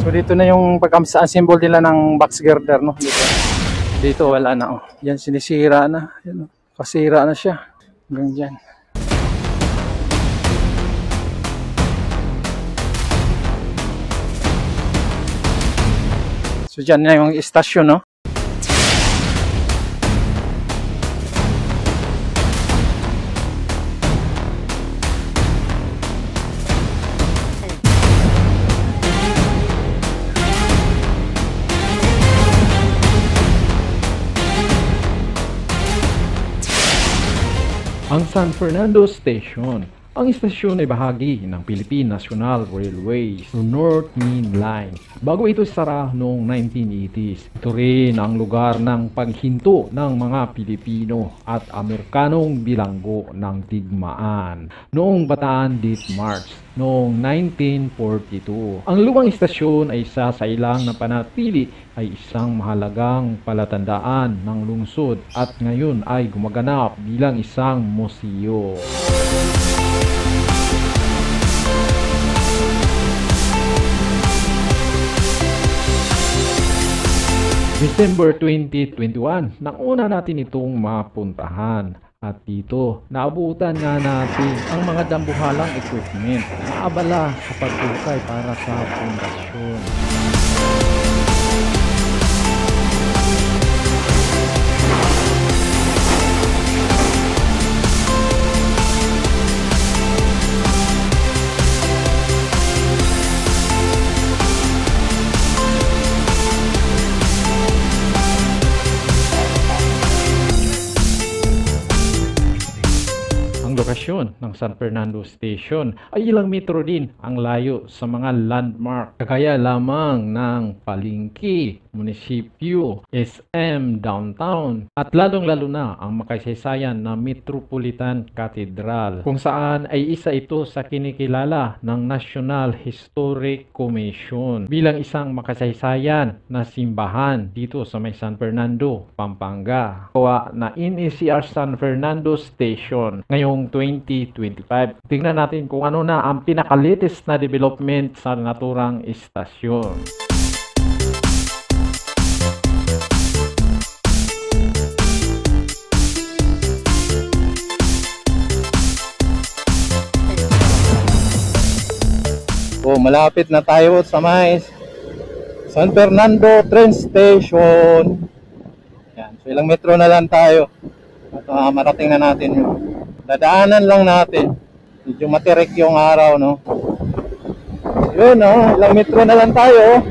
So dito na yung pagkamsaan symbol nila ng box girder, no? Dito wala na, oh. Yan, sinisira na. Yan, oh. Kasira na siya. Hanggang dyan. So dyan na yung istasyon, no? Ang San Fernando Station. Ang istasyon ay bahagi ng Philippine National Railways North Main Line. Bago ito sara noong 1980s, ito rin ang lugar ng paghinto ng mga Pilipino at Amerikanong bilanggo ng digmaan noong Bataan Death March noong 1942. Ang lumang istasyon ay isa sa ilang na panatili ay isang mahalagang palatandaan ng lungsod at ngayon ay gumaganap bilang isang museo. December 2021, nauna natin itong mapuntahan. At dito, naabutan nga natin ang mga dambuhalang equipment na abala sa pagtukay para sa pundasyon. Lokasyon ng San Fernando Station ay ilang metro din ang layo sa mga landmark kagaya lamang ng Palengke, Munisipyo, SM Downtown at lalong-lalo na ang makaysaysayan na Metropolitan Cathedral kung saan ay isa ito sa kinikilala ng National Historic Commission bilang isang makasaysayan na simbahan dito sa may San Fernando, Pampanga. Gawa na NECR San Fernando Station ngayong 2025. Tingnan natin kung ano na ang pinaka-latest na development sa naturang istasyon. Oh, malapit na tayo sa may San Fernando train station. Yan, so ilang metro na lang tayo at marating na natin yun. Dadaanan lang natin. Medyo matirik yung araw, no? Yun, no? Ilang metro na lang tayo.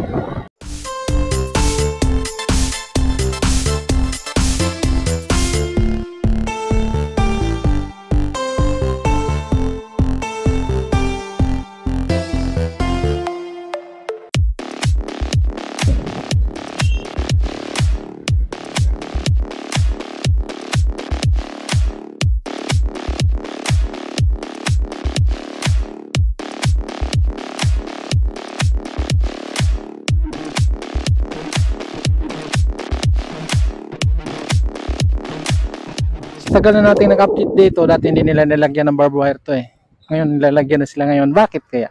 Tagal na natin nag-update dito. Dati hindi nila nilagyan ng barbed wire to eh. Ngayon nilalagyan na sila ngayon. Bakit kaya?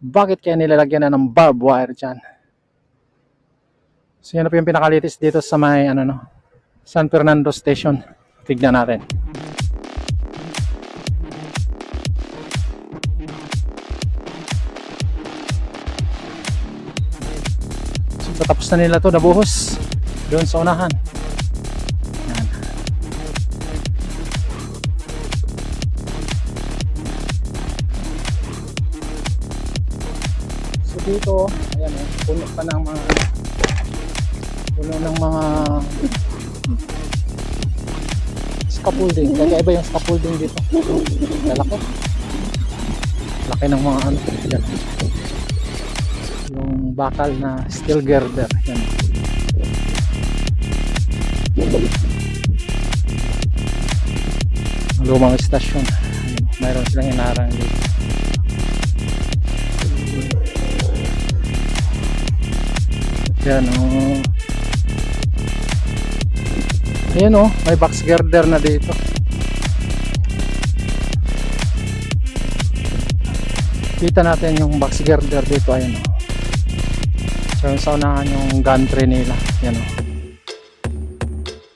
Bakit kaya nilalagyan na ng barbed wire dyan? So yan na po yung pinakalitis dito sa may ano, no? San Fernando Station. Tignan natin. So tapos na nila to, nabuhos doon sa unahan. Dito, ayan eh, puno pa ng mga scaffolding. Kaya iba yung scaffolding dito. Lalaki. Laki ng mga ano. Yan. Yung bakal na steel girder. Yan. Ang lumang istasyon. Mayroon silang inaarang dito. Yan o. Ayan o, may box girder na dito. Kita natin yung box girder dito. Ayan o. So sa unahan yung gantry nila, yan o.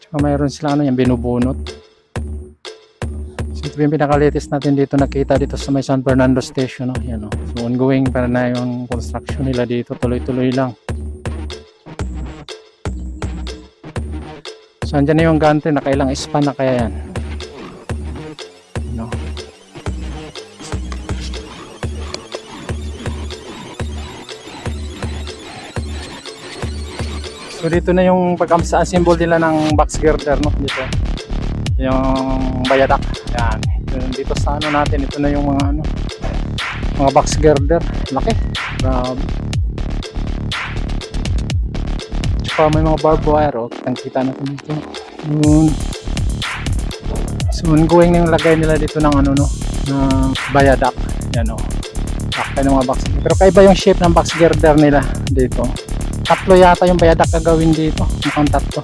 Tsaka mayroon sila ano yung binubunot. So ito yung pinaka-latest natin dito nakita dito sa may San Fernando Station, no? Yan o. So ongoing pa na yung construction nila dito, tuloy-tuloy lang. So andyan na yung gantry, nakailang span na kaya yan. No. So dito na yung pagka-assemble nila ng box girder, no? Dito yung bayadak, yan. Dito sa ano natin, ito na yung mga ano, mga box girder, laki, grabe. Tsaka may mga barbed wire, oh, kitang-kita natin dito. So ongoing na yung lagay nila dito ng ano, no, na bayadak, yan o. Laki ng mga box, pero kaiba yung shape ng box girder nila dito. Tatlo yata yung bayadak gagawin dito, mukhang tatlo.